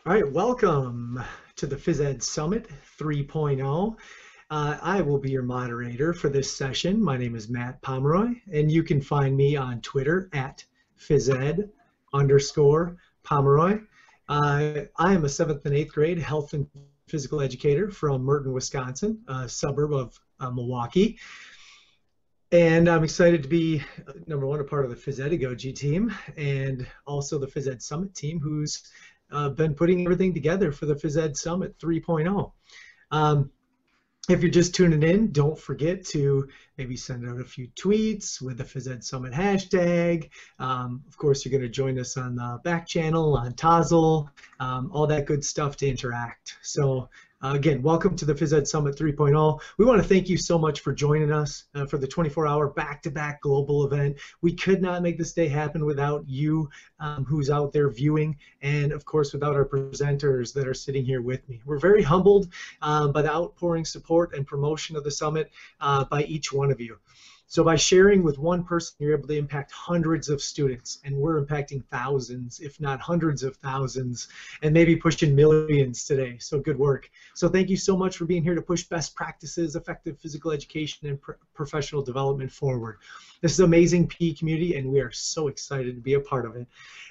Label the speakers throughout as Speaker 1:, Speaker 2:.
Speaker 1: All right, welcome to the PhysEd Summit 3.0. I will be your moderator for this session. My name is Matt Pomeroy, and you can find me on Twitter at PhysEd_Pomeroy. I am a 7th and 8th grade health and physical educator from Merton, Wisconsin, a suburb of Milwaukee. And I'm excited to be, number one, a part of the PhysedEgogy team and also the PhysEd Summit team, who's been putting everything together for the PhysEd Summit 3.0. If you're just tuning in, don't forget to maybe send out a few tweets with the PhysEd Summit hashtag. Of course, you're going to join us on the back channel, on Tozzle, all that good stuff to interact. So again, welcome to the PhysEd Summit 3.0. We want to thank you so much for joining us for the 24-hour back-to-back global event. We could not make this day happen without you who's out there viewing, and of course without our presenters that are sitting here with me. We're very humbled by the outpouring support and promotion of the summit by each one of you. So by sharing with one person, you're able to impact hundreds of students, and we're impacting thousands, if not hundreds of thousands, and maybe pushing millions today. So good work. So thank you so much for being here to push best practices, effective physical education, and professional development forward. This is an amazing PE community, and we are so excited to be a part of it.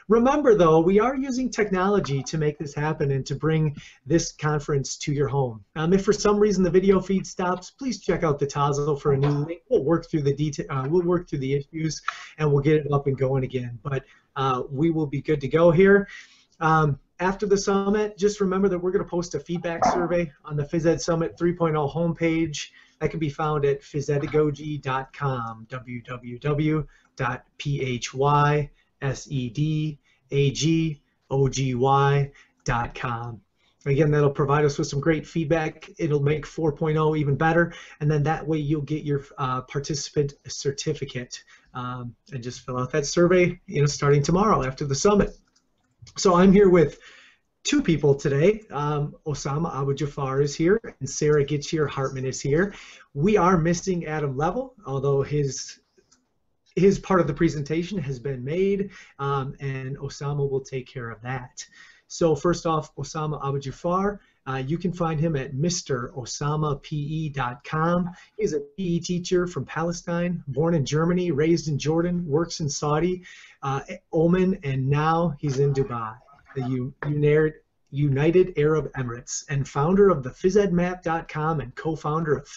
Speaker 1: Remember, though, we are using technology to make this happen and to bring this conference to your home. If for some reason the video feed stops, please check out the Tozzle for a new link. We'll work through the we'll work through the issues, and we'll get it up and going again. But we will be good to go here. After the summit, just remember that we're going to post a feedback survey on the PhysEd Summit 3.0 homepage. That can be found at PhysedEgogy.com, www.PhysedAgogy.com. Again, that'll provide us with some great feedback. It'll make 4.0 even better, and then that way you'll get your participant certificate. And just fill out that survey, starting tomorrow after the summit. So I'm here with two people today. Osama Abu Jafar is here, and Sarah Gittier-Hartman is here. We are missing Adam Level, although his part of the presentation has been made, and Osama will take care of that. So first off, Osama Abu Jafar, you can find him at MrOsamaPE.com. He's a PE teacher from Palestine, born in Germany, raised in Jordan, works in Saudi, Oman, and now he's in Dubai, the United Arab Emirates, and founder of the PhysedMap.com and co-founder of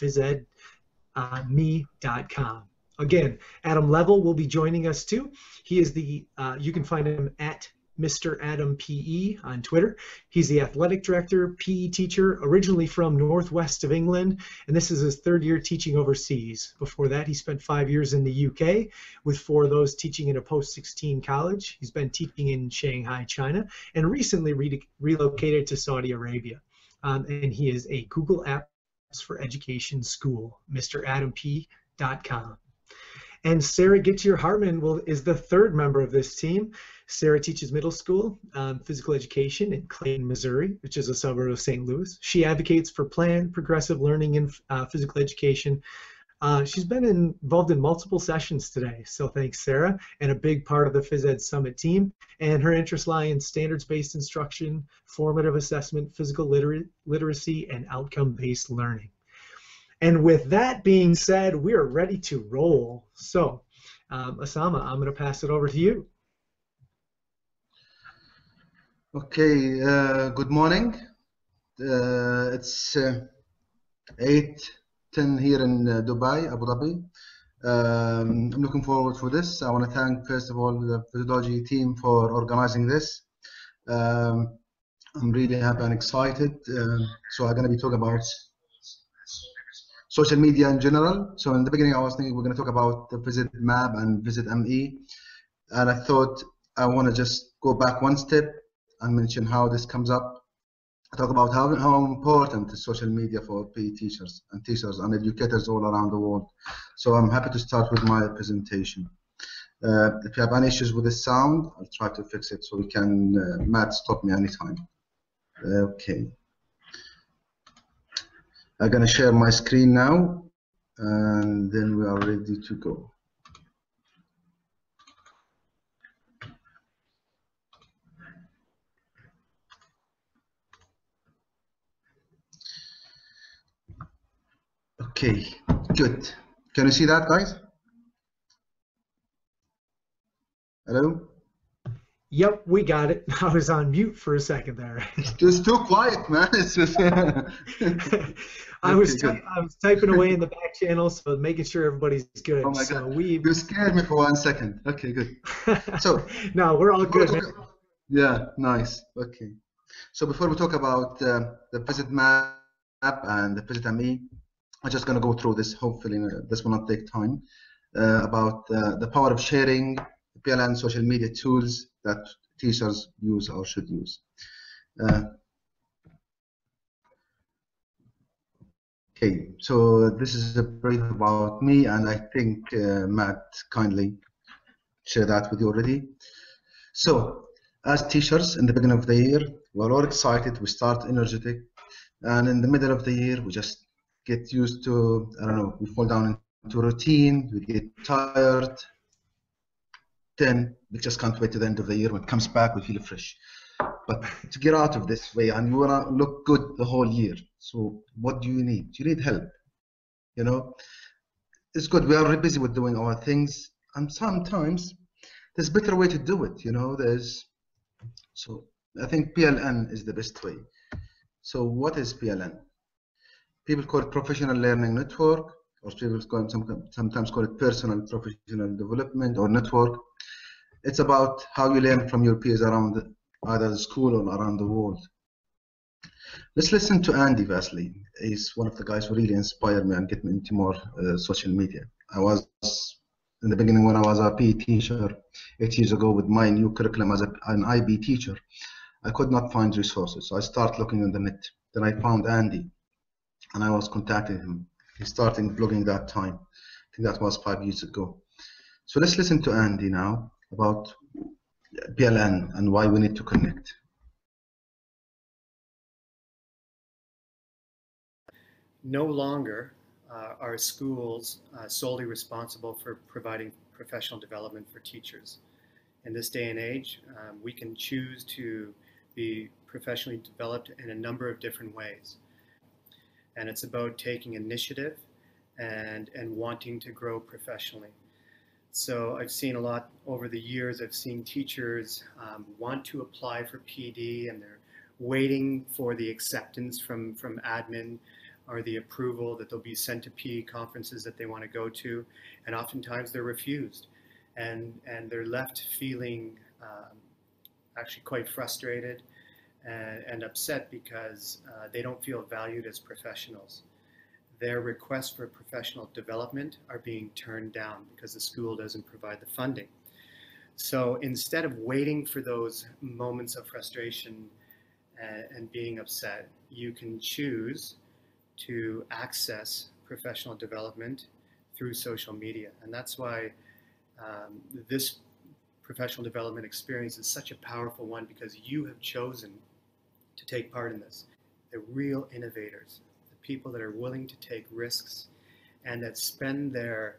Speaker 1: PhysedME.com. Again, Adam Level will be joining us too. He is the, you can find him at Mr. Adam PE on Twitter. He's the athletic director, PE teacher, originally from northwest of England, and this is his 3rd year teaching overseas. Before that, he spent 5 years in the UK, with 4 of those teaching in a post-16 college. He's been teaching in Shanghai, China, and recently relocated to Saudi Arabia. And he is a Google Apps for Education school, MrAdamP.com. And Sarah Gittier-Hartman is the 3rd member of this team. Sarah teaches middle school physical education in Clayton, Missouri, which is a suburb of St. Louis. She advocates for planned, progressive learning in physical education. She's been involved in multiple sessions today, so thanks, Sarah, and a big part of the PhysEd Summit team. And her interests lie in standards-based instruction, formative assessment, physical literacy, and outcome-based learning. And with that being said, we are ready to roll. So, Osama, I'm going to pass it over to you.
Speaker 2: Okay, good morning. It's 8:10 here in Dubai, Abu Dhabi. I'm looking forward for this. I want to thank, first of all, the PhyssedEgogy team for organizing this. I'm really happy and excited. So I'm going to be talking about social media in general. So in the beginning, I was thinking we're going to talk about the PhysedMap and PhysedME, and I thought I want to just go back one step and mention how this comes up. I talk about how important is social media for PE teachers and educators all around the world. So I'm happy to start with my presentation. If you have any issues with the sound, I'll try to fix it so we can, Matt, stop me anytime. Okay. I'm going to share my screen now, and then we are ready to go. Okay, good. Can you see that, guys? Hello?
Speaker 1: Yep, we got it. I was on mute for a second there.
Speaker 2: It's too quiet, man. It's just...
Speaker 1: I
Speaker 2: Okay,
Speaker 1: was
Speaker 2: good.
Speaker 1: I was typing away in the back channel, so making sure everybody's good.
Speaker 2: Oh my
Speaker 1: So
Speaker 2: God,
Speaker 1: we
Speaker 2: you scared me for 1 second. Okay, good. So,
Speaker 1: no, we're all
Speaker 2: before we
Speaker 1: good, man.
Speaker 2: talk, yeah, nice. Okay. So before we talk about the PhysedMap and the PhysedME, I'm just going to go through this. Hopefully, this will not take time. About the power of sharing PLN social media tools that teachers use or should use. Okay, so this is a brief about me, and I think Matt kindly shared that with you already. So, as teachers in the beginning of the year, we're all excited, we start energetic, and in the middle of the year, we just get used to, I don't know, we fall down into routine, we get tired, then we just can't wait to the end of the year. When it comes back, we feel fresh. But to get out of this way, and you want to look good the whole year, so what do you need? You need help. You know, it's good. We are really busy with doing our things, and sometimes there's a better way to do it. You know, so I think PLN is the best way. So what is PLN? People call it professional learning network, or people sometimes call it personal professional development or network. It's about how you learn from your peers around either the school or around the world. Let's listen to Andy Vasley. He's one of the guys who really inspired me and get me into more social media. I was in the beginning when I was a PE teacher 8 years ago with my new curriculum as an IB teacher. I could not find resources, so I started looking on the net. Then I found Andy, and I was contacting him. He started blogging that time. I think that was 5 years ago. So let's listen to Andy now about PLN and why we need to connect.
Speaker 3: No longer are schools solely responsible for providing professional development for teachers. In this day and age, we can choose to be professionally developed in a number of different ways. And it's about taking initiative and wanting to grow professionally. So I've seen a lot over the years. I've seen teachers want to apply for PD, and they're waiting for the acceptance from admin or the approval that they'll be sent to PE conferences that they want to go to, and oftentimes they're refused, and they're left feeling actually quite frustrated and upset because they don't feel valued as professionals. Their requests for professional development are being turned down because the school doesn't provide the funding. So instead of waiting for those moments of frustration and being upset, you can choose to access professional development through social media. And that's why this professional development experience is such a powerful one, because you have chosen to take part in this. The real innovators, the people that are willing to take risks and that spend their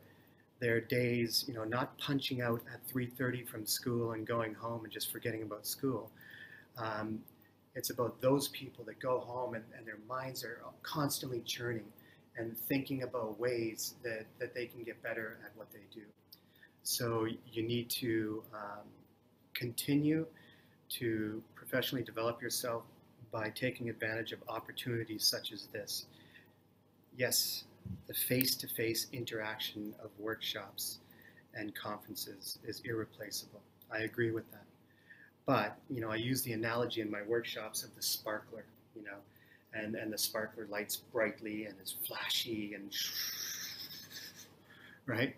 Speaker 3: days, not punching out at 3:30 from school and going home and just forgetting about school. It's about those people that go home and their minds are constantly churning and thinking about ways that they can get better at what they do. So you need to continue to professionally develop yourself by taking advantage of opportunities such as this. Yes, the face-to-face interaction of workshops and conferences is irreplaceable. I agree with that. But, I use the analogy in my workshops of the sparkler, and the sparkler lights brightly and is flashy and right?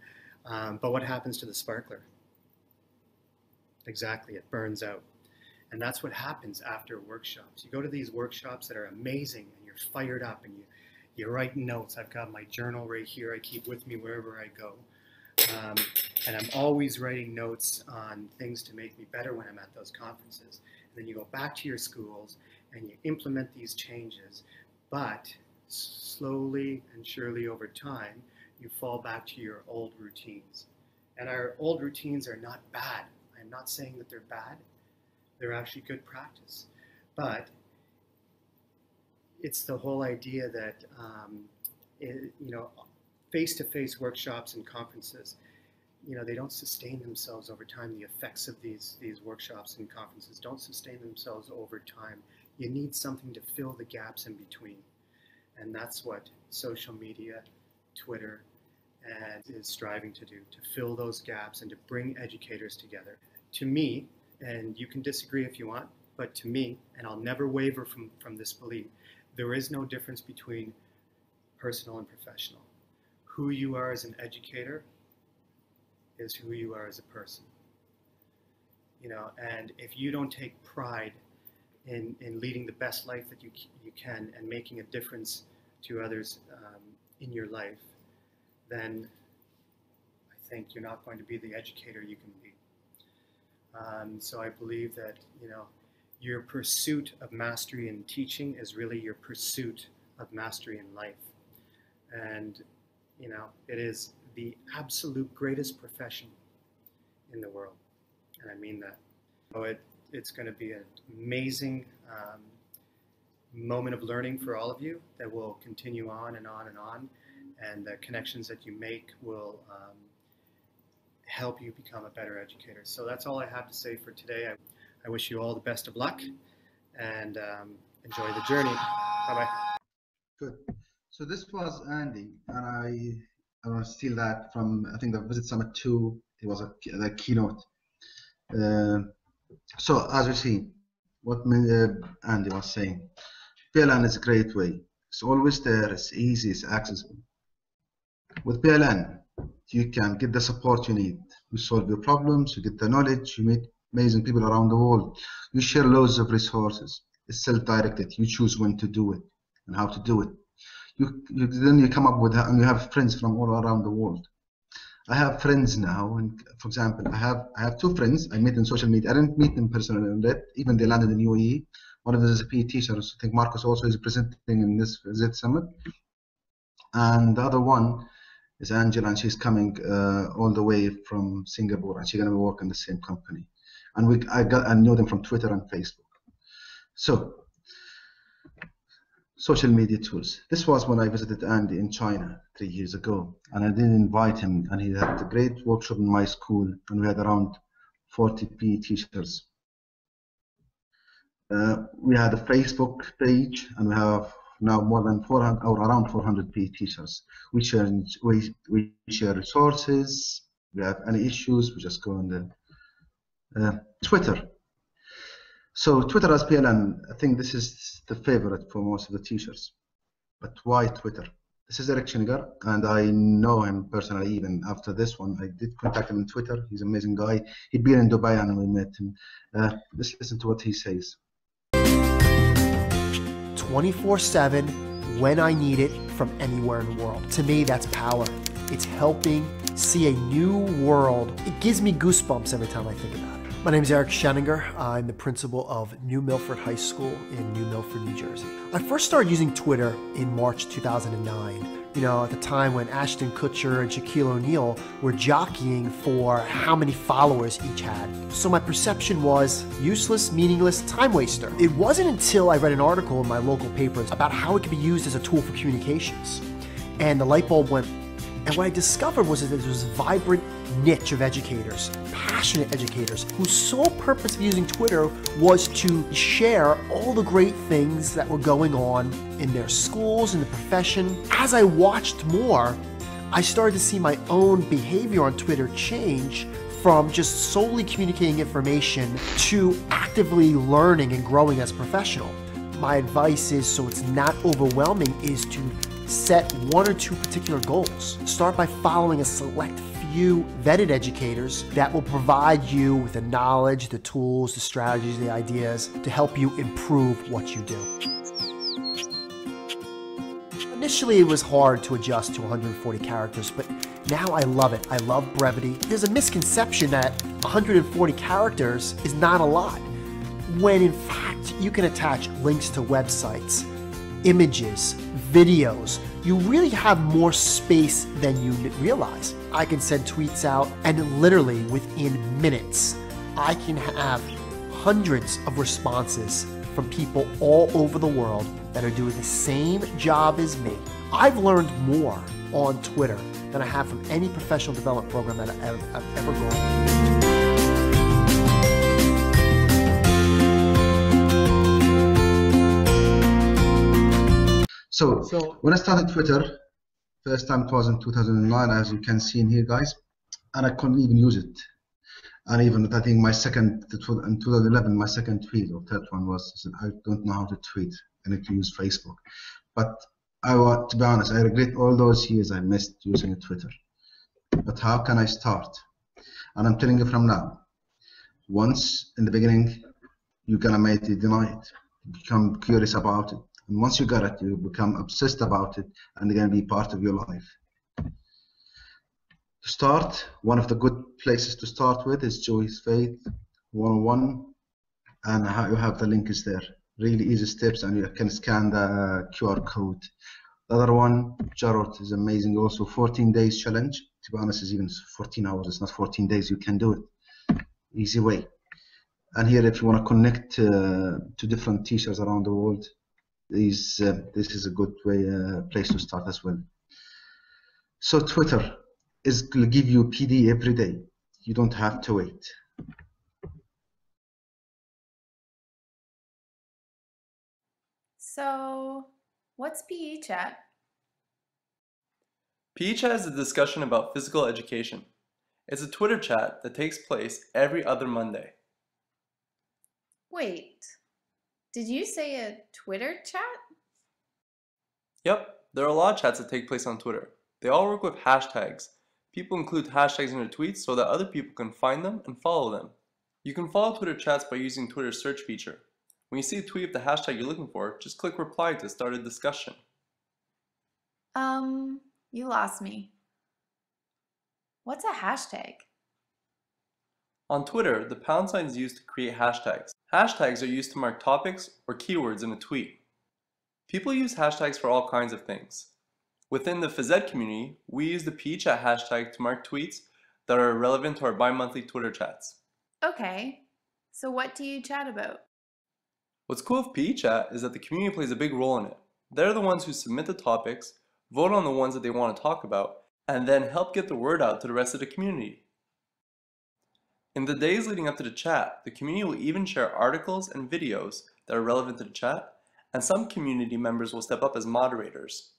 Speaker 3: But what happens to the sparkler? Exactly, it burns out. And that's what happens after workshops. You go to these workshops that are amazing and you're fired up and you write notes. I've got my journal right here I keep with me wherever I go. And I'm always writing notes on things to make me better when I'm at those conferences. And then you go back to your schools and you implement these changes, but slowly and surely over time, you fall back to your old routines. And our old routines are not bad. I'm not saying that they're bad. They're actually good practice. But it's the whole idea that face-to-face workshops and conferences, they don't sustain themselves over time. The effects of these workshops and conferences don't sustain themselves over time. You need something to fill the gaps in between. And that's what social media, Twitter, and is striving to do, to fill those gaps and to bring educators together. To me, and you can disagree if you want, but to me, and I'll never waver from this belief, there is no difference between personal and professional. Who you are as an educator is who you are as a person. And if you don't take pride in leading the best life that you can and making a difference to others in your life, then I think you're not going to be the educator you can be. So I believe that, your pursuit of mastery in teaching is really your pursuit of mastery in life. And, it is the absolute greatest profession in the world. And I mean that. So it's going to be an amazing moment of learning for all of you that will continue on and on and on. And the connections that you make will help you become a better educator. So that's all I have to say for today. I wish you all the best of luck and enjoy the journey. Bye-bye.
Speaker 2: Good. So this was Andy, and I want to steal that from, I think, the Visit Summit 2. It was the keynote. So as you see, what Andy was saying, PLN is a great way. It's always there, it's easy, it's accessible. With PLN, you can get the support you need. You solve your problems, you get the knowledge, you meet amazing people around the world. You share loads of resources. It's self-directed. You choose when to do it and how to do it. Then you come up with, and you have friends from all around the world. I have friends now, and for example, I have two friends I met in social media. I didn't meet them personally, even they landed in UAE. One of them is a PE teacher. I think Marcus also is presenting in this Visit Summit. And the other one is Angela, and she's coming all the way from Singapore, and she's going to work in the same company. And I know them from Twitter and Facebook. So, social media tools. This was when I visited Andy in China 3 years ago, and I did invite him, and he had a great workshop in my school, and we had around 40 PE teachers. We had a Facebook page, and we have now more than 400 or around 400 PE teachers. We share resources. We have any issues, we just go on the Twitter. So Twitter as PLN, I think this is the favorite for most of the teachers. But why Twitter? This is Eric Schiniger, and I know him personally. Even after this one, I did contact him on Twitter. He's an amazing guy. He'd been in Dubai and we met him. Let's listen to what he says.
Speaker 4: 24/7, when I need it, from anywhere in the world. To me, that's power. It's helping see a new world. It gives me goosebumps every time I think about it. My name is Eric Scheninger. I'm the principal of New Milford High School in New Milford, New Jersey. I first started using Twitter in March 2009. At the time when Ashton Kutcher and Shaquille O'Neal were jockeying for how many followers each had. So my perception was useless, meaningless, time waster. It wasn't until I read an article in my local papers about how it could be used as a tool for communications. And the light bulb went. And what I discovered was that there was this vibrant niche of educators, passionate educators, whose sole purpose of using Twitter was to share all the great things that were going on in their schools, in the profession. As I watched more, I started to see my own behavior on Twitter change from just solely communicating information to actively learning and growing as a professional. My advice is, so it's not overwhelming, is to set one or two particular goals. Start by following a select few vetted educators that will provide you with the knowledge, the tools, the strategies, the ideas to help you improve what you do. Initially, it was hard to adjust to 140 characters, but now I love it. I love brevity. There's a misconception that 140 characters is not a lot, when in fact you can attach links to websites, images, videos. You really have more space than you realize. I can send tweets out, and literally within minutes, I can have hundreds of responses from people all over the world that are doing the same job as me. I've learned more on Twitter than I have from any professional development program that I've ever gone through.
Speaker 2: So when I started Twitter, first time it was in 2009, as you can see in here, guys, and I couldn't even use it. And even I think my second, in 2011, my second tweet or third one was, I don't know how to tweet, I need to use Facebook. But to be honest, I regret all those years I missed using Twitter. But how can I start? And I'm telling you from now, once in the beginning, you're gonna make it, deny it, become curious about it. And once you got it, you become obsessed about it, and they're gonna be part of your life. To start, one of the good places to start with is Joy's Faith 101, and you have the link is there. Really easy steps, and you can scan the QR code. The other one, Jarrod, is amazing also. 14 days challenge. To be honest, it's even 14 hours. It's not 14 days. You can do it. Easy way. And here, if you want to connect to different teachers around the world, this is a good place to start as well. So Twitter will give you PD every day. You don't have to wait.
Speaker 5: So, what's PE chat?
Speaker 6: PE chat is a discussion about physical education. It's a Twitter chat that takes place every other Monday.
Speaker 5: Wait, did you say a Twitter chat?
Speaker 6: Yep, there are a lot of chats that take place on Twitter. They all work with hashtags. People include hashtags in their tweets so that other people can find them and follow them. You can follow Twitter chats by using Twitter's search feature. When you see a tweet with the hashtag you're looking for, just click reply to start a discussion.
Speaker 5: You lost me. What's a hashtag?
Speaker 6: On Twitter, the pound sign is used to create hashtags. Hashtags are used to mark topics or keywords in a tweet. People use hashtags for all kinds of things. Within the Physed community, we use the PE chat hashtag to mark tweets that are relevant to our bi-monthly Twitter chats.
Speaker 5: Okay, so what do you chat about?
Speaker 6: What's cool with PE chat is that the community plays a big role in it. They're the ones who submit the topics, vote on the ones that they want to talk about, and then help get the word out to the rest of the community. In the days leading up to the chat, the community will even share articles and videos that are relevant to the chat, and some community members will step up as moderators.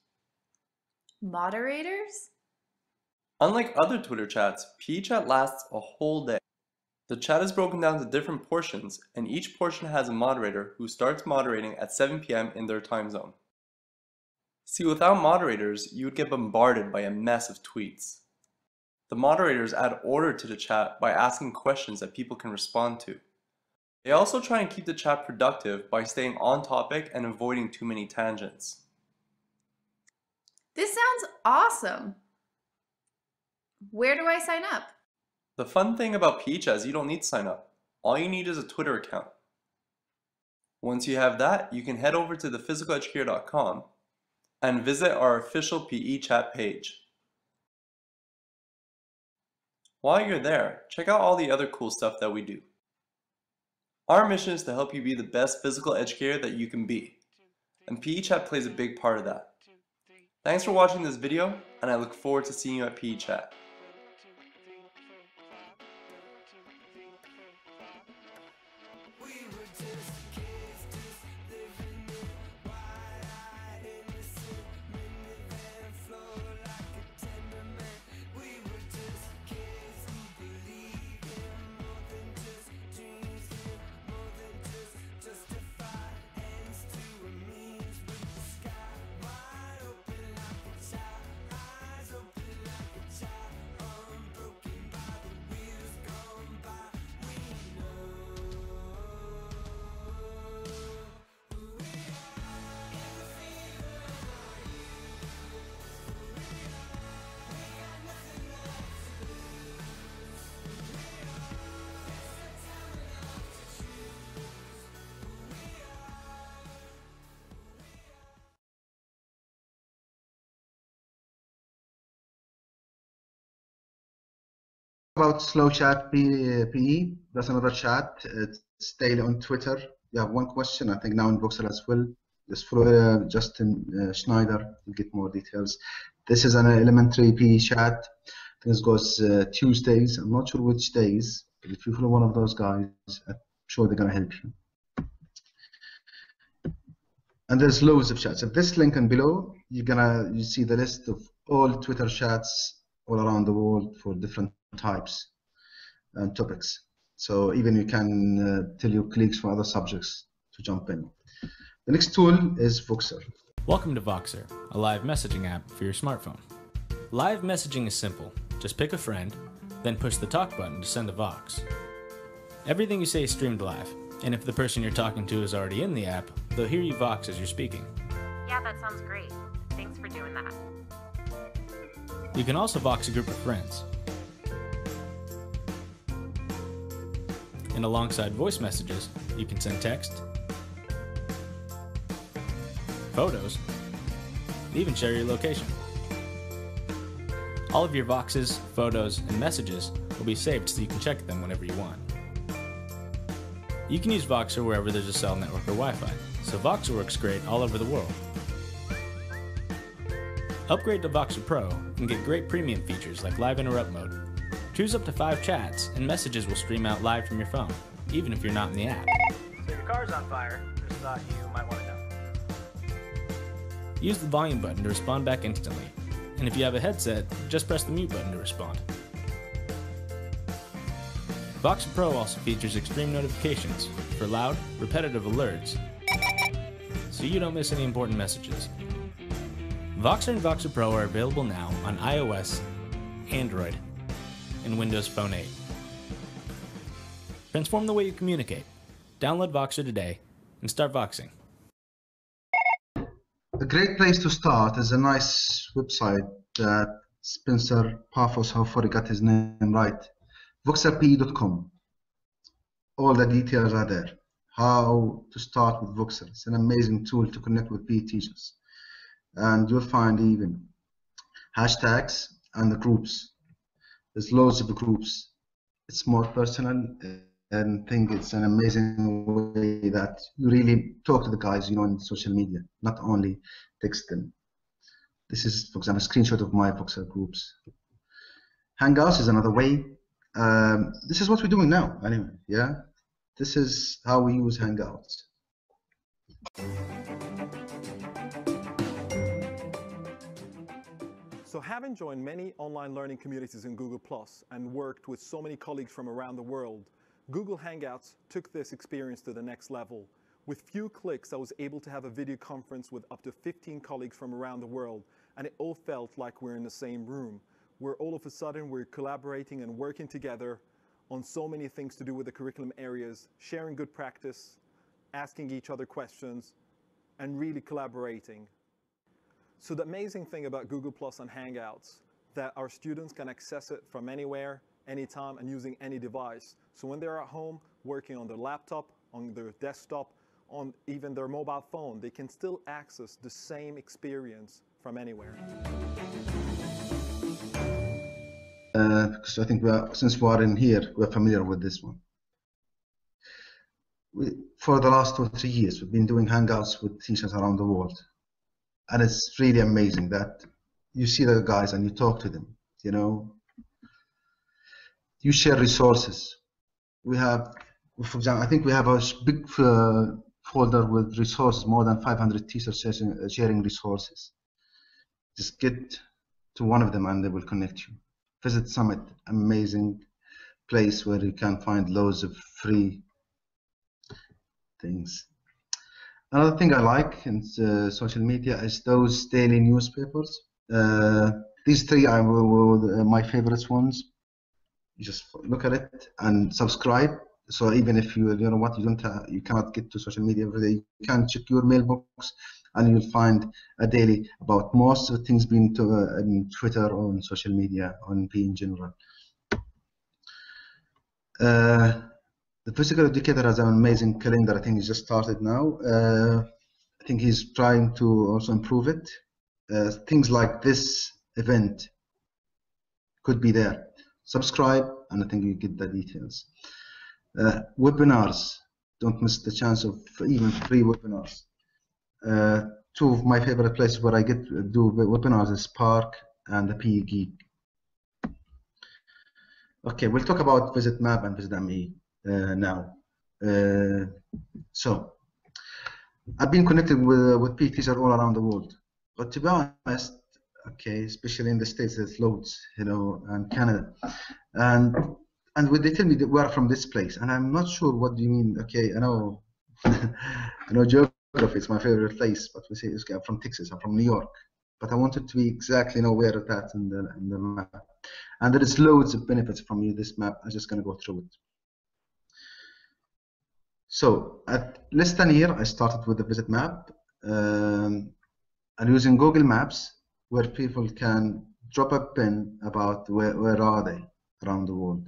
Speaker 5: Moderators?
Speaker 6: Unlike other Twitter chats, PE chat lasts a whole day. The chat is broken down to different portions, and each portion has a moderator who starts moderating at 7 p.m. in their time zone. See, without moderators, you would get bombarded by a mess of tweets. The moderators add order to the chat by asking questions that people can respond to. They also try and keep the chat productive by staying on topic and avoiding too many tangents.
Speaker 5: This sounds awesome. Where do I sign up?
Speaker 6: The fun thing about PE chat is you don't need to sign up. All you need is a Twitter account. Once you have that, you can head over to thephysicaleducator.com and visit our official PE chat page. While you're there, check out all the other cool stuff that we do. Our mission is to help you be the best physical educator that you can be, and PE chat plays a big part of that. Thanks for watching this video, and I look forward to seeing you at PE chat.
Speaker 2: About slow chat PE, that's another chat. It's daily on Twitter. You have one question, I think now in Voxel as well. Just follow Justin Schneider, you get more details. This is an elementary PE chat. This goes Tuesdays. I'm not sure which days, but if you follow one of those guys, I'm sure they're gonna help you. And there's loads of chats. If this link and below, you see the list of all Twitter chats all around the world for different types and topics. So even you can tell your colleagues for other subjects to jump in. The next tool is Voxer.
Speaker 7: Welcome to Voxer, a live messaging app for your smartphone. Live messaging is simple. Just pick a friend, then push the talk button to send a Vox. Everything you say is streamed live, and if the person you're talking to is already in the app, they'll hear you Vox as you're speaking.
Speaker 8: Yeah, that sounds great. Thanks for doing that.
Speaker 7: You can also Vox a group of friends. And alongside voice messages, you can send text, photos, and even share your location. All of your Voxes, photos, and messages will be saved so you can check them whenever you want. You can use Voxer wherever there's a cell network or Wi-Fi, so Voxer works great all over the world. Upgrade to Voxer Pro and get great premium features like live interrupt mode. Choose up to 5 chats and messages will stream out live from your phone, even if you're not in the app.
Speaker 9: So your car's on fire, just thought you might want to know.
Speaker 7: Use the volume button to respond back instantly, and if you have a headset, just press the mute button to respond. Voxer Pro also features extreme notifications for loud, repetitive alerts, so you don't miss any important messages. Voxer and Voxer Pro are available now on iOS, Android, and Windows Phone 8. Transform the way you communicate. Download Voxer today and start voxing.
Speaker 2: A great place to start is a nice website that Spencer Paphos, hopefully he got his name right, voxerpe.com. All the details are there. How to start with Voxer. It's an amazing tool to connect with PE teachers. And you'll find even hashtags and the groups. There's loads of groups. It's more personal, and I think it's an amazing way that you really talk to the guys, you know, in social media, not only text them. This is, for example, a screenshot of my Voxer groups. Hangouts is another way. This is what we're doing now, anyway, yeah? This is how we use Hangouts.
Speaker 10: So having joined many online learning communities in Google Plus and worked with so many colleagues from around the world, Google Hangouts took this experience to the next level. With few clicks, I was able to have a video conference with up to 15 colleagues from around the world, and it all felt like we're in the same room, where all of a sudden we're collaborating and working together on so many things to do with the curriculum areas, sharing good practice, asking each other questions, and really collaborating. So the amazing thing about Google Plus and Hangouts, that our students can access it from anywhere, anytime, and using any device. So when they're at home, working on their laptop, on their desktop, on even their mobile phone, they can still access the same experience from anywhere.
Speaker 2: Because I think since we are in here, we're familiar with this one. For the last 2 or 3 years, we've been doing Hangouts with teachers around the world. And it's really amazing that you see the guys and you talk to them, you know. You share resources. We have, for example, I think we have a big folder with resources, more than 500 teachers sharing resources. Just get to one of them and they will connect you. Visit Summit, amazing place where you can find loads of free things. Another thing I like in social media is those daily newspapers. These 3 are my favorites ones. You just look at it and subscribe. So even if you know what, you cannot get to social media every day, you can check your mailbox and you'll find a daily about most of the things being in Twitter or on social media, on PE in general. The physical educator has an amazing calendar. I think he's just started now. I think he's trying to also improve it. Things like this event could be there. Subscribe, and I think you get the details. Webinars, don't miss the chance of even free webinars. Two of my favorite places where I do webinars is Spark and the PE Geek. Okay, we'll talk about PhysedMap and PhysedME now. So I've been connected with PE teachers all around the world, but to be honest, okay, especially in the States, there's loads, you know, and Canada, and when they tell me that we're from this place, and I'm not sure what do you mean. Okay, I know, I know geography is my favorite place, but we say okay, I'm from Texas, I'm from New York, but I wanted to be exactly know where it's at in the map, and there is loads of benefits from this map. I'm just going to go through it. So at less than a year, I started with the PhysedMap, and using Google Maps, where people can drop a pin about where are they around the world.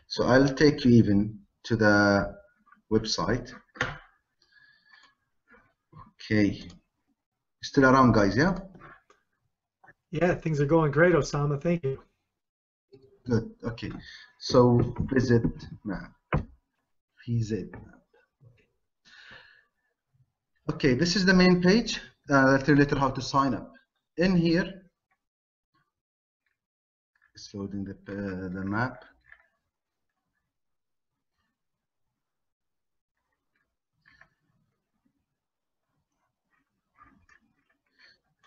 Speaker 2: So I'll take you even to the website. Okay, still around, guys? Yeah.
Speaker 1: Yeah, things are going great, Osama. Thank you.
Speaker 2: Good. Okay. So PhysedMap. PhysedMap. Okay, this is the main page. I'll tell you later how to sign up. In here, it's loading the map.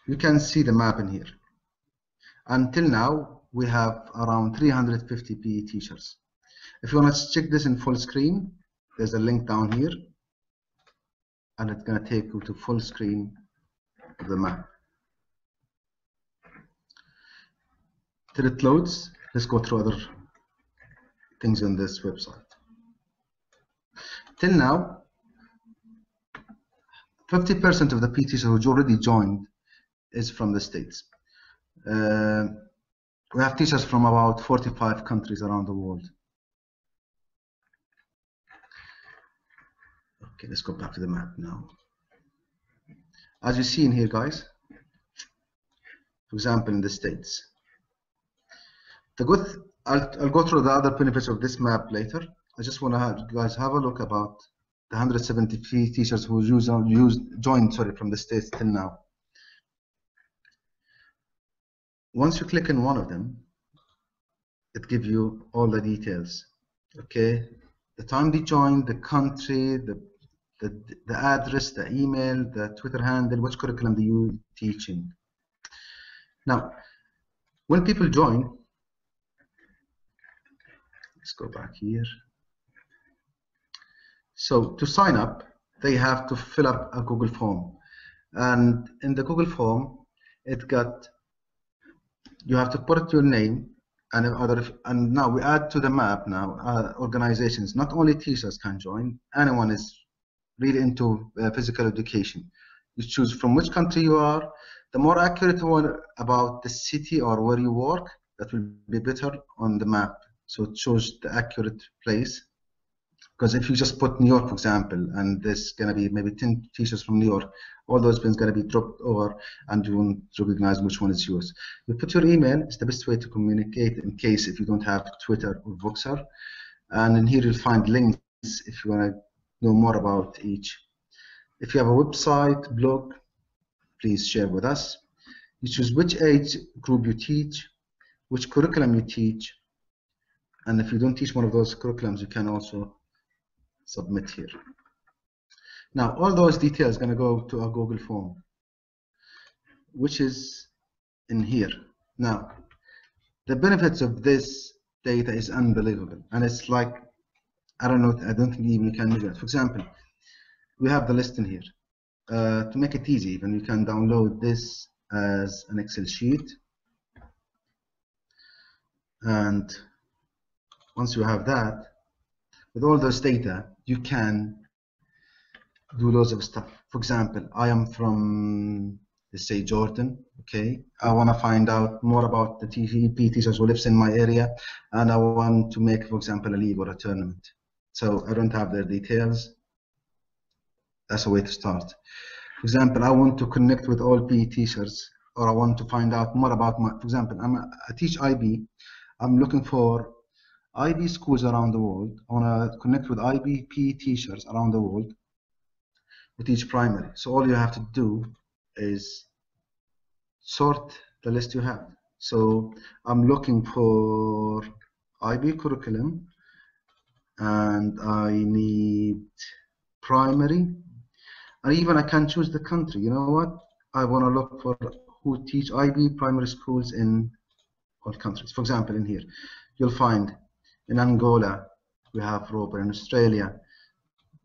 Speaker 2: You can see the map in here. Until now, we have around 350 PE teachers. If you want to check this in full screen, there's a link down here, and it's going to take you to full screen of the map. Till it loads, let's go through other things on this website. Till now, 50% of the PE teachers who already joined is from the States. We have teachers from about 45 countries around the world. Okay, let's go back to the map now. As you see in here, guys, for example, in the States, I'll go through the other benefits of this map later. I just want to have you guys have a look about the 173 teachers who joined from the States till now. Once you click on one of them, it gives you all the details. Okay, the time they joined, the country, the address, the email, the Twitter handle, which curriculum they you teaching. Now, when people join, let's go back here. So to sign up, they have to fill up a Google form, and in the Google form, you have to put your name and now we add to the map now organizations. Not only teachers can join, anyone is really into physical education. You choose from which country you are. The more accurate one about the city or where you work, that will be better on the map. So choose the accurate place. Because if you just put New York, for example, and there's going to be maybe 10 teachers from New York, all those pins going to be dropped over and you won't recognize which one is yours. You put your email, it's the best way to communicate in case if you don't have Twitter or Voxer. And in here you'll find links if you want to know more about each. If you have a website, blog, please share with us. You choose which age group you teach, which curriculum you teach, and if you don't teach one of those curriculums, you can also submit here. Now, all those details are going to go to a Google form, which is in here. Now, the benefits of this data is unbelievable, and it's like, I don't know, I don't think even you can measure it. For example, we have the list in here. To make it easy, even you can download this as an Excel sheet, and once you have that, with all those data, you can do loads of stuff. For example, I am from, let's say, Jordan. Okay, I want to find out more about the PE teachers who lives in my area, and I want to make, for example, a league or a tournament. So I don't have their details. That's a way to start. For example, I want to connect with all PE teachers, or I want to find out more about for example, I teach IB. I'm looking for IB schools around the world. I want to connect with IB PE teachers around the world. we teach primary. So all you have to do is sort the list you have. So I'm looking for IB curriculum, and I need primary, and even I can choose the country. You know what? I want to look for who teach IB primary schools in all countries. For example, in here, you'll find in Angola, we have Robert. In Australia,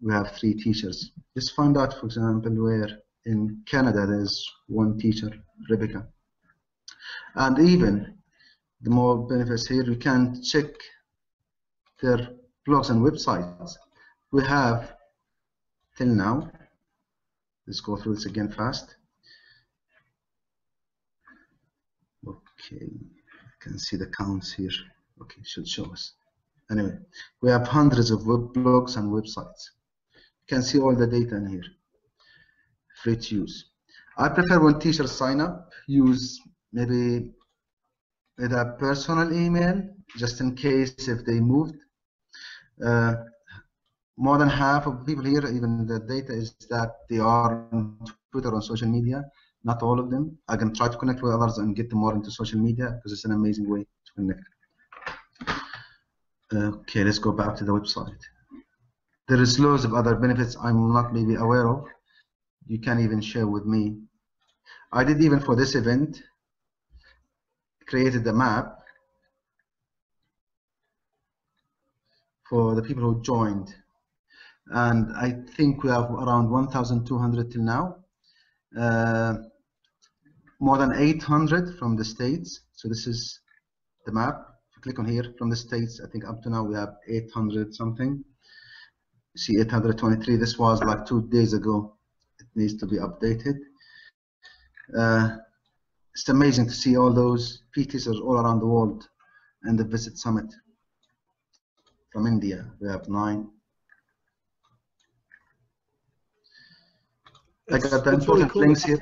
Speaker 2: we have 3 teachers. Just find out, for example, where in Canada there's 1 teacher, Rebecca. And even the more benefits here, you can check their blogs and websites. We have, till now, let's go through this again fast. Okay, you can see the counts here. Okay, should show us. Anyway, we have hundreds of web blogs and websites. You can see all the data in here, free to use. I prefer when teachers sign up, use maybe with a personal email, just in case if they moved. More than half of people here, even the data is that they are on Twitter, on social media. Not all of them. I can try to connect with others and get them more into social media because it's an amazing way to connect. Okay, let's go back to the website. There is loads of other benefits I'm not maybe aware of. You can even share with me. I did even for this event, created a map for the people who joined. And I think we have around 1,200 till now. More than 800 from the States. So this is the map. If you click on here, from the States, I think up to now we have 800 something. You see 823. This was like 2 days ago. It needs to be updated. It's amazing to see all those PTs all around the world and the Visit Summit. From India, we have 9. I got the important
Speaker 1: really cool.
Speaker 2: links here.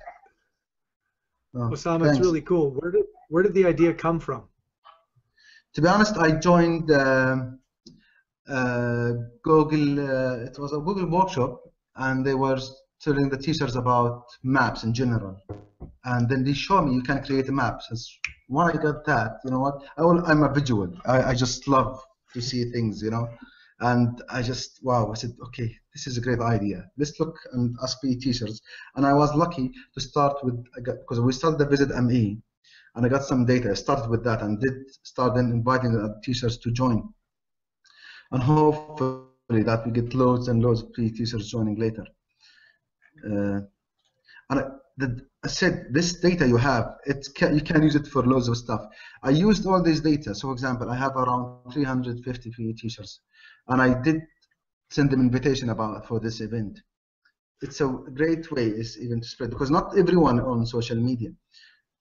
Speaker 2: Oh,
Speaker 1: Osama, it's really cool. Where did the idea come from?
Speaker 2: To be honest, I joined Google. It was a Google workshop, and they were telling the teachers about maps in general. And then they showed me you can create a map. So when I got that, you know what? I'm a visual. I just love to see things, you know. And I just, wow, I said, okay, this is a great idea. Let's look and ask PE teachers. And I was lucky to start with, because we started the PhysedME, and I got some data. I started with that and did start then inviting the teachers to join. And hopefully that we get loads and loads of PE teachers joining later. And I said, this data you have, you can use it for loads of stuff. I used all this data. So, for example, I have around 350 PE teachers, and I did send them invitation for this event. It's a great way is even to spread, because not everyone on social media.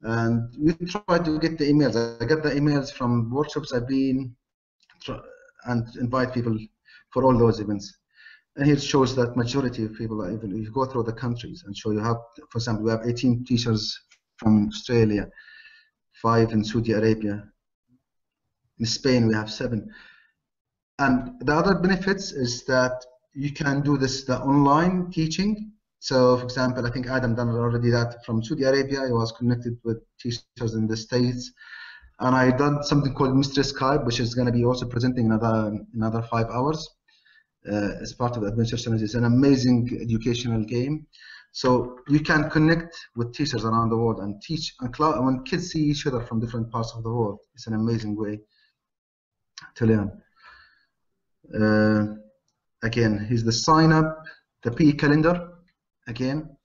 Speaker 2: And we try to get the emails. I get the emails from workshops I've been and invite people for all those events. And here it shows that majority of people, even if you go through the countries and show you how, for example, we have 18 teachers from Australia, 5 in Saudi Arabia. In Spain, we have 7. And the other benefits is that you can do this, the online teaching. So, for example, I think Adam done already that from Saudi Arabia. He was connected with teachers in the States. And I done something called Mystery Skype, which is going to be also presenting another 5 hours. As part of Adventure Challenge. It's an amazing educational game. So you can connect with teachers around the world and teach. And when kids see each other from different parts of the world, it's an amazing way to learn. Again, here's the sign up, the PE calendar. Again,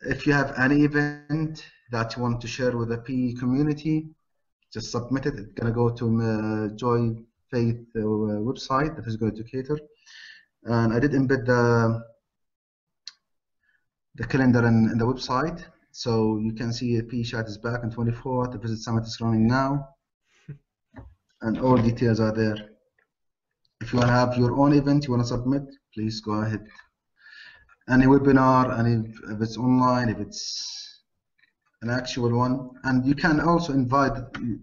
Speaker 2: if you have any event that you want to share with the PE community, just submit it. It's going to go to Joy Faith website, the physical educator. And I did embed the calendar in the website, so you can see the PE chat is back on 24th. The Visit Summit is running now, and all details are there. If you want to have your own event you want to submit, please go ahead. Any webinar, and if it's online, if it's an actual one, and you can also invite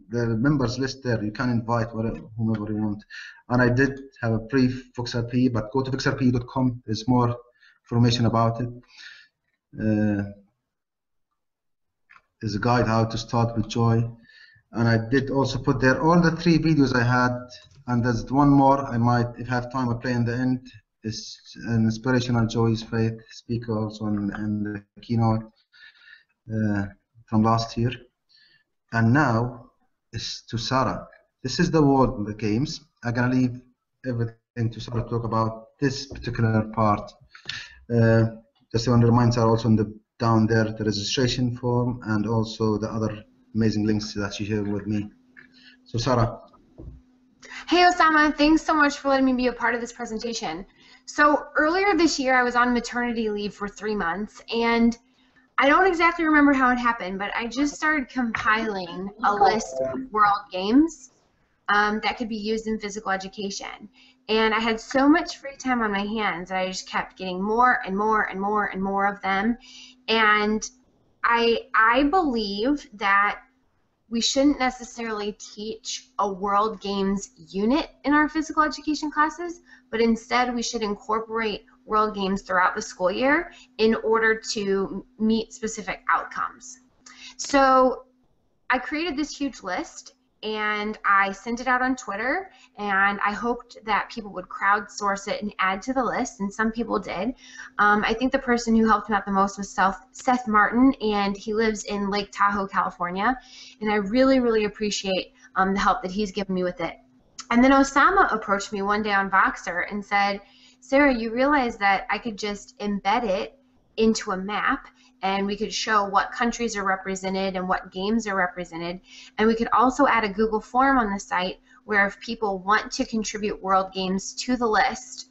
Speaker 2: the members list there. You can invite whomever you want. And I did have a brief PhysedMap, but go to PhysedMap.com. There's more information about it. There's a guide how to start with joy. And I did also put there all the 3 videos I had, and there's one more I might, if I have time, I'll play in the end. It's an inspirational Joy's Faith speaker also in the keynote from last year. And now it's to Sarah. This is the world of the games. I'm gonna leave everything to Sarah to talk about this particular part. Just want to remind Sarah also down there the registration form and also the other amazing links that she shared with me. So Sarah.
Speaker 11: Hey Osama, thanks so much for letting me be a part of this presentation. So earlier this year I was on maternity leave for 3 months, and I don't exactly remember how it happened, but I just started compiling a list of world games that could be used in physical education. And I had so much free time on my hands that I just kept getting more and more and more and more of them. And I believe that we shouldn't necessarily teach a world games unit in our physical education classes, but instead we should incorporate world games throughout the school year in order to meet specific outcomes. So I created this huge list and I sent it out on Twitter, and I hoped that people would crowdsource it and add to the list, and some people did. I think the person who helped me out the most was Seth Martin, and he lives in Lake Tahoe, California, and I really, really appreciate the help that he's given me with it. And then Osama approached me one day on Voxer and said, Sarah, you realize that I could just embed it into a map, and we could show what countries are represented and what games are represented, and we could also add a Google form on the site where if people want to contribute world games to the list,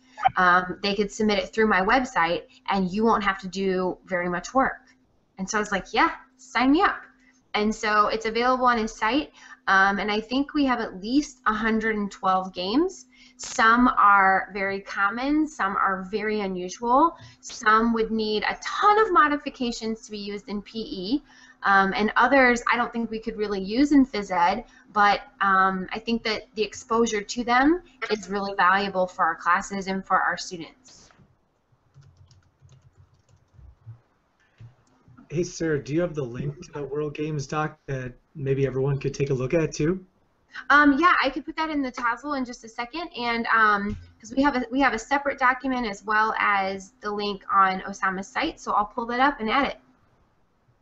Speaker 11: they could submit it through my website and you won't have to do very much work. And so I was like, yeah, sign me up. And so it's available on his site, and I think we have at least 112 games. Some are very common, some are very unusual, some would need a ton of modifications to be used in PE, and others I don't think we could really use in phys ed, but I think that the exposure to them is really valuable for our classes and for our students.
Speaker 1: Hey Sarah, do you have the link to the World Games doc that maybe everyone could take a look at too?
Speaker 11: Yeah, I could put that in the Tassel in just a second, and because we have a separate document as well as the link on Osama's site, so I'll pull that up and add it.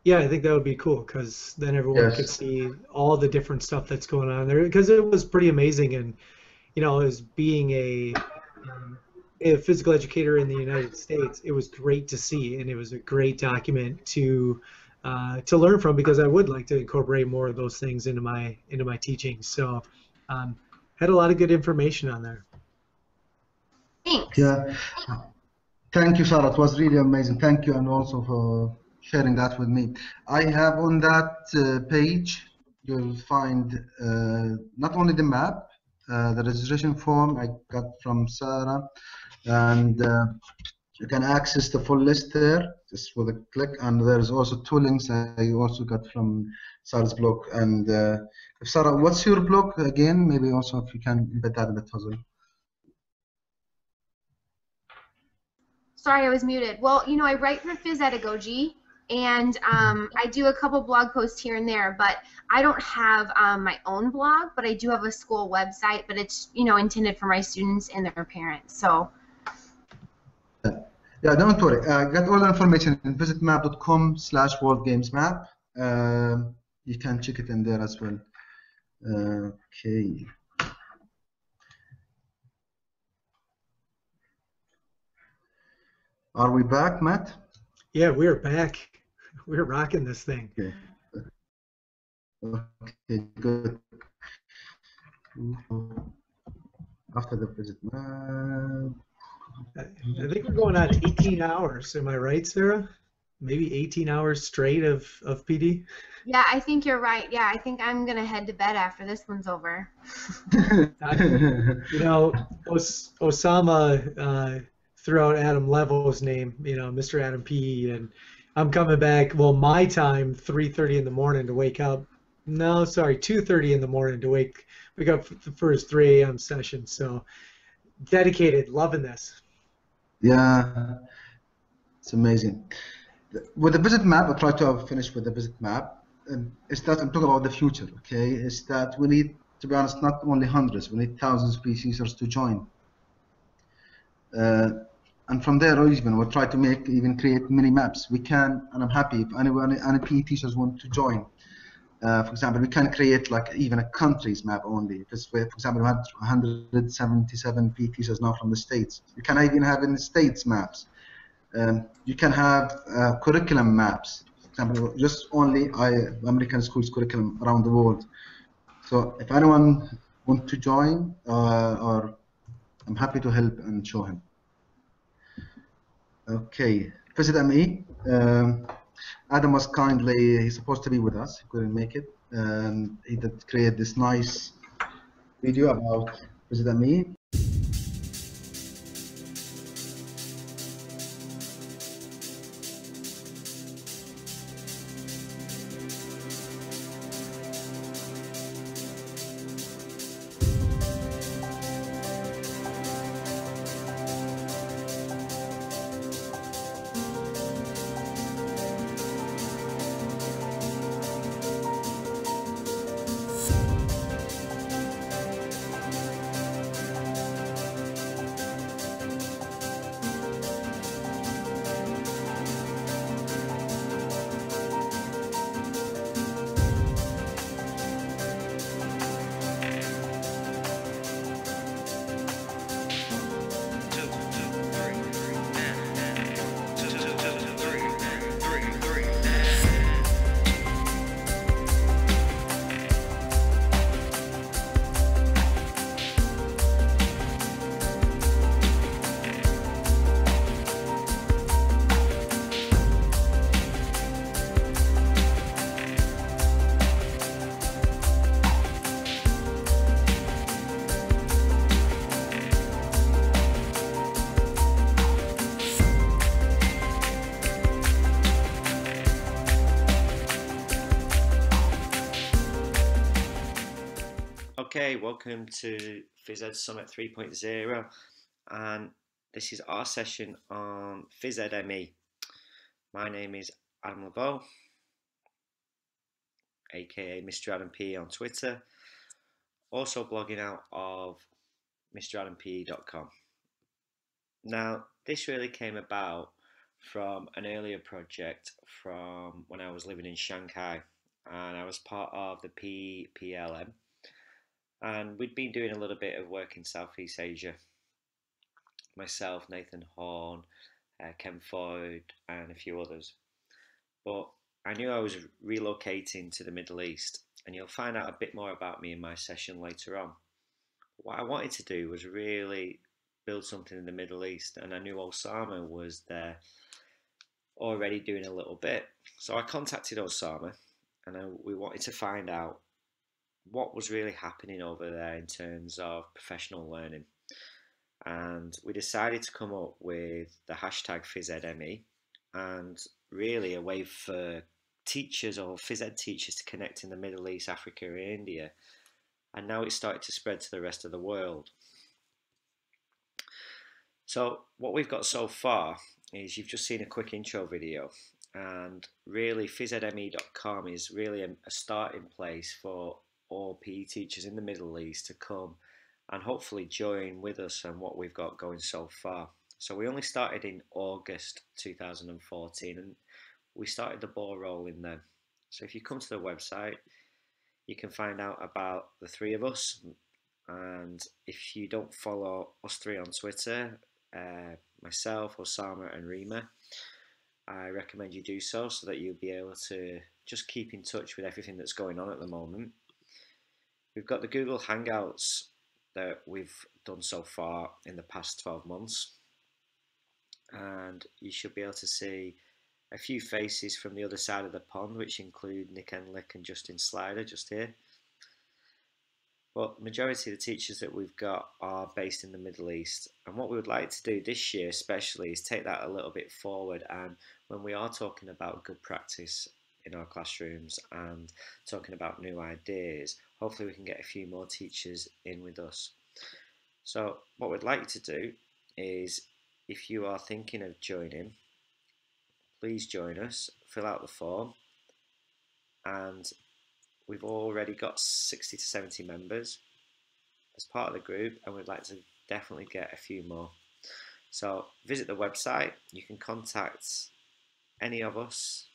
Speaker 1: Yeah, I think that would be cool, because then everyone could see all the different stuff that's going on there, because it was pretty amazing. And you know, as being a physical educator in the United States, it was great to see, and it was a great document to learn from, because I would like to incorporate more of those things into my teaching. So had a lot of good information on there.
Speaker 11: Thanks.
Speaker 2: Yeah, thank you, Sarah. It was really amazing. Thank you, and also for sharing that with me. I have on that page, you'll find not only the map, the registration form I got from Sarah, and you can access the full list there just with a click, and there's also 2 links I also got from Sarah's blog. And Sarah, what's your blog again? Maybe also if you can embed that in the puzzle.
Speaker 11: Sorry, I was muted. Well, you know, I write for Physedagogy, and I do a couple blog posts here and there, but I don't have my own blog, but I do have a school website, but it's, you know, intended for my students and their parents. So
Speaker 2: yeah, don't worry. Got all the information in PhysedMap.com/worldgamesmap. You can check it in there as well. Okay. Are we back, Matt?
Speaker 1: Yeah, we're back. We're rocking this thing.
Speaker 2: Okay. Okay, good. After the PhysedMap.
Speaker 1: I think we're going on 18 hours. Am I right, Sarah? Maybe 18 hours straight of PD?
Speaker 11: yeah, I think you're right. Yeah, I think I'm going to head to bed after this one's over.
Speaker 1: You know, Osama threw out Adam Level's name, you know, Mr. Adam P. And I'm coming back, well, my time, 3:30 in the morning to wake up. No, sorry, 2:30 in the morning to wake up for his 3 a.m. session. So dedicated, loving this.
Speaker 2: Yeah, It's amazing. With the visit map, I'll try to finish with the visit map. Is that I'm talking about the future, okay? Is that we need, to be honest, not only hundreds, we need thousands of users to join. And from there, even we'll try to create mini maps. We can, and I'm happy if any PE teachers want to join. For example, we can create like even a country's map only. Because, for example, we have 177 PE teachers now from the States. You can even have in the States maps. You can have curriculum maps. For example, just only American schools curriculum around the world. So if anyone wants to join, or I'm happy to help and show him. Okay, PhysedME. Adam was he's supposed to be with us. He couldn't make it. He did create this nice video about PhysedME.
Speaker 12: Okay, welcome to Phys Ed Summit 3.0, and this is our session on PhysedME. My name is Adam LeBeau, aka Mr. Adam P on Twitter, also blogging out of MrAdamPE.com. Now, this really came about from an earlier project from when I was living in Shanghai, and I was part of the PPLM. And we'd been doing a little bit of work in Southeast Asia. Myself, Nathan Horn, Ken Foyd, and a few others. But I knew I was relocating to the Middle East, and you'll find out a bit more about me in my session later on. What I wanted to do was really build something in the Middle East, and I knew Osama was there already doing a little bit. So I contacted Osama, and we wanted to find out what was really happening over there in terms of professional learning. And we decided to come up with the hashtag PhysedME, and really a way for teachers or phys ed teachers to connect in the Middle East, Africa, and India. And now it's started to spread to the rest of the world. So what we've got so far is you've just seen a quick intro video, and really PhysedME.com is really a starting place for all PE teachers in the Middle East to come and hopefully join with us on what we've got going so far. So we only started in August 2014, and we started the ball rolling then. So if you come to the website, you can find out about the three of us, and if you don't follow us three on Twitter, myself, Osama and Rima, I recommend you do so that you'll be able to just keep in touch with everything that's going on at the moment. We've got the Google Hangouts that we've done so far in the past 12 months, and you should be able to see a few faces from the other side of the pond, which include Nick Enlick and Justin Slider just here. But the majority of the teachers that we've got are based in the Middle East, and what we would like to do this year especially is take that a little bit forward, and when we are talking about good practice in our classrooms and talking about new ideas, hopefully we can get a few more teachers in with us. So what we'd like to do is, if you are thinking of joining, please join us, fill out the form, and we've already got 60 to 70 members as part of the group, and we'd like to definitely get a few more. So visit the website, you can contact any of us,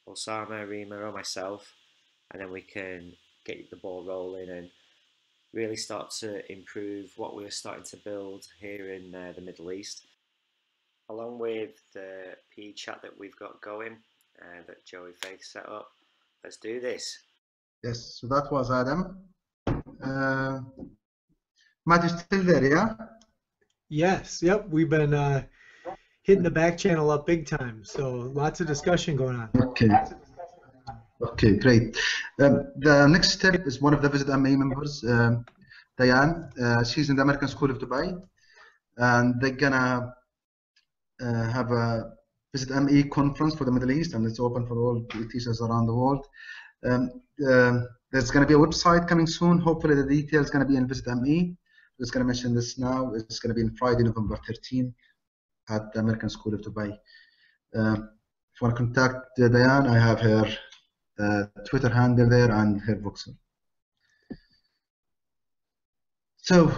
Speaker 12: Osama, Rima, or myself, and then we can get the ball rolling and really start to improve what we're starting to build here in the Middle East. Along with the PE chat that we've got going, that Joey Faith set up, let's do this.
Speaker 2: Yes, so that was Adam. Matt, you still there, yeah?
Speaker 1: Yes, yep. We've been hitting the back channel up big time, so lots of discussion going on.
Speaker 2: Okay. Okay, great. The next step is one of the PhysedME members, Diane. She's in the American School of Dubai, and they're gonna have a PhysedME conference for the Middle East, and it's open for all teachers around the world. There's going to be a website coming soon. Hopefully the details going to be in PhysedME. I'm just going to mention this now. It's going to be on Friday, November 13 at the American School of Dubai. If you want to contact Diane, I have her Twitter handle there and her Voxel. So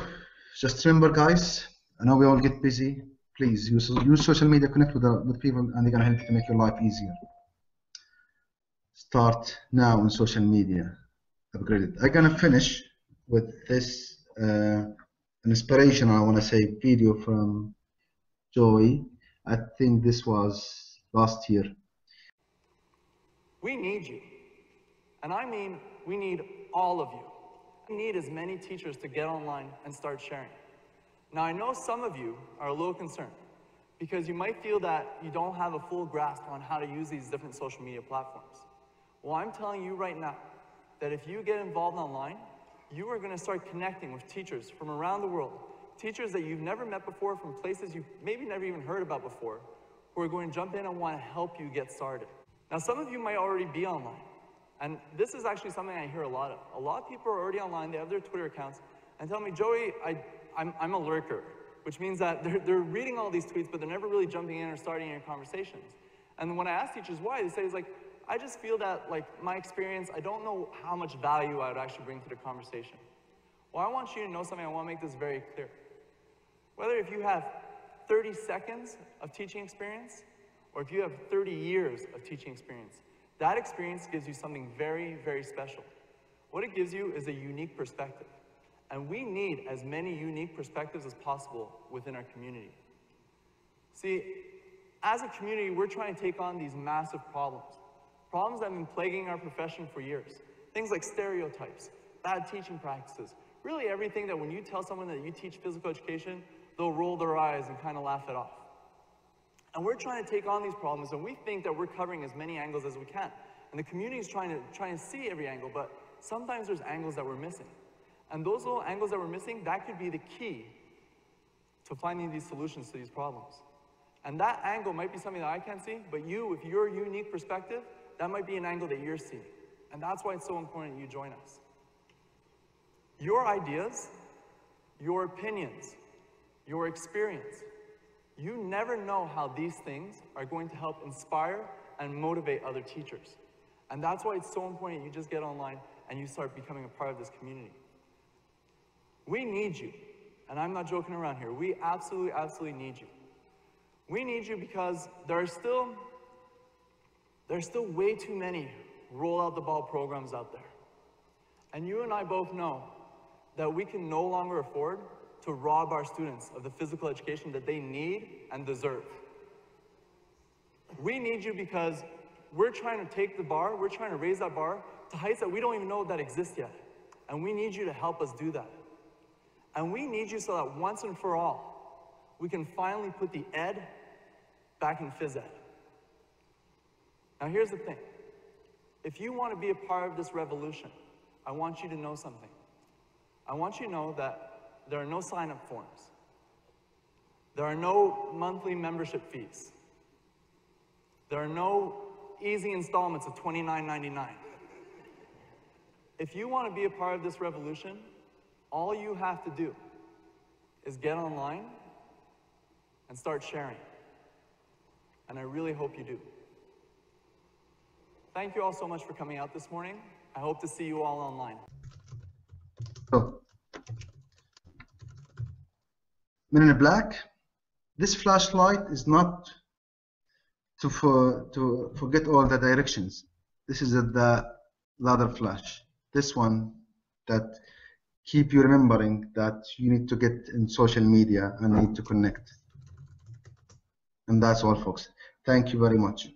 Speaker 2: just remember, guys, I know we all get busy. Please use social media, connect with people, and they're going to help you to make your life easier. Start now on social media. Upgrade it. I'm going to finish with this inspirational, I want to say, video from Joey. I think this was last year.
Speaker 13: We need you. And I mean, we need all of you. We need as many teachers to get online and start sharing. Now, I know some of you are a little concerned because you might feel that you don't have a full grasp on how to use these different social media platforms. Well, I'm telling you right now that if you get involved online, you are going to start connecting with teachers from around the world, teachers that you've never met before from places you've maybe never even heard about before, who are going to jump in and want to help you get started. Now, some of you might already be online, and this is actually something I hear a lot of. A lot of people are already online, they have their Twitter accounts, and tell me, Joey, I'm a lurker, which means that they're reading all these tweets, but they're never really jumping in or starting any conversations. And when I ask teachers why, they say, it's like, I just feel that, like, my experience, I don't know how much value I would actually bring to the conversation. Well, I want you to know something. I want to make this very clear. Whether if you have 30 seconds of teaching experience, or if you have 30 years of teaching experience, that experience gives you something very, very special. What it gives you is a unique perspective. And we need as many unique perspectives as possible within our community. See, as a community, we're trying to take on these massive problems. Problems that have been plaguing our profession for years. Things like stereotypes, bad teaching practices, really everything that when you tell someone that you teach physical education, they'll roll their eyes and kind of laugh it off. And we're trying to take on these problems, and we think that we're covering as many angles as we can. And the community is trying to see every angle, but sometimes there's angles that we're missing. And those little angles that we're missing, that could be the key to finding these solutions to these problems. And that angle might be something that I can't see, but you, with your unique perspective, that might be an angle that you're seeing. And that's why it's so important you join us. Your ideas, your opinions, your experience, you never know how these things are going to help inspire and motivate other teachers. And that's why it's so important you just get online and you start becoming a part of this community. We need you, and I'm not joking around here. We absolutely, absolutely need you. We need you because there are still way too many roll out the ball programs out there. And you and I both know that we can no longer afford to rob our students of the physical education that they need and deserve. We need you because we're trying to take the bar, we're trying to raise that bar to heights that we don't even know that exist yet. And we need you to help us do that. And we need you so that once and for all, we can finally put the ed back in phys ed. Now here's the thing. If you want to be a part of this revolution, I want you to know something. I want you to know that there are no sign-up forms. There are no monthly membership fees. There are no easy installments of $29.99. If you want to be a part of this revolution, all you have to do is get online and start sharing. And I really hope you do. Thank you all so much for coming out this morning. I hope to see you all online.
Speaker 2: So, Men in Black, this flashlight is not to forget all the directions. This is the other flash. This one that keep you remembering that you need to get in social media and need to connect. And that's all, folks. Thank you very much.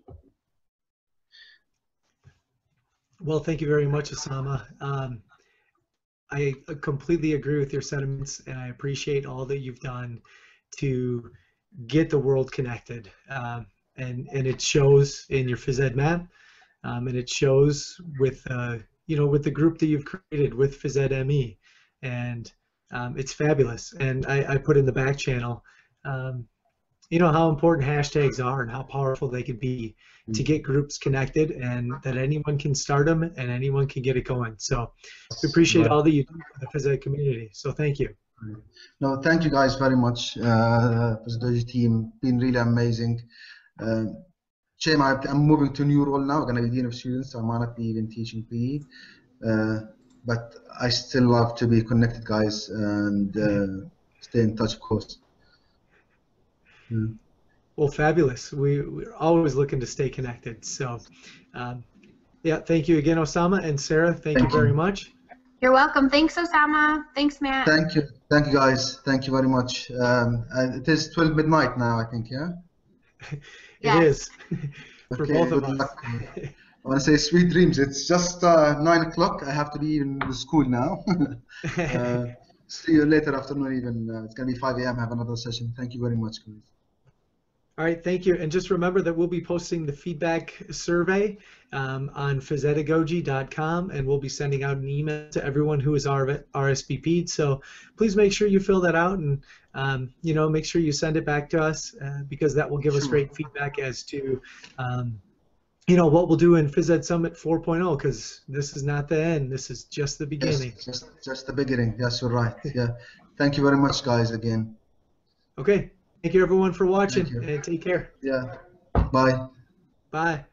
Speaker 1: Well, thank you very much, Osama. I completely agree with your sentiments, and I appreciate all that you've done to get the world connected. And it shows in your PhysedMap, and it shows with with the group that you've created with PhysedME, and it's fabulous. And I put in the back channel, how important hashtags are and how powerful they can be to get groups connected, and that anyone can start them and anyone can get it going. So we appreciate all that you do for the Phys Ed community. So thank you.
Speaker 2: No, thank you guys very much. PhysedME team, been really amazing. Shame, I'm moving to a new role now. I'm going to be dean of students. I might not be even teaching PE, but I still love to be connected, guys, and stay in touch, of course.
Speaker 1: Well, fabulous. We're always looking to stay connected. So, yeah, thank you again, Osama, and Sarah. Thank you very much.
Speaker 11: You're welcome. Thanks, Osama. Thanks, Matt.
Speaker 2: Thank you, guys. Thank you very much. It is 12 midnight now, I think. Yeah.
Speaker 1: It is for both of us.
Speaker 2: I want to say sweet dreams. It's just 9 o'clock. I have to be in the school now. See you later afternoon. Even it's gonna be 5 a.m. Have another session. Thank you very much, guys.
Speaker 1: All right, thank you. And just remember that we'll be posting the feedback survey on physedagogy.com, and we'll be sending out an email to everyone who is RSVP'd. So please make sure you fill that out, and make sure you send it back to us, because that will give us great feedback as to what we'll do in Phys Ed Summit 4.0, because this is not the end. This is just the beginning.
Speaker 2: Yes, just the beginning. Yes, you're right. Yeah. Thank you very much, guys, again.
Speaker 1: Okay. Thank you, everyone, for watching, and take care.
Speaker 2: Yeah. Bye.
Speaker 1: Bye.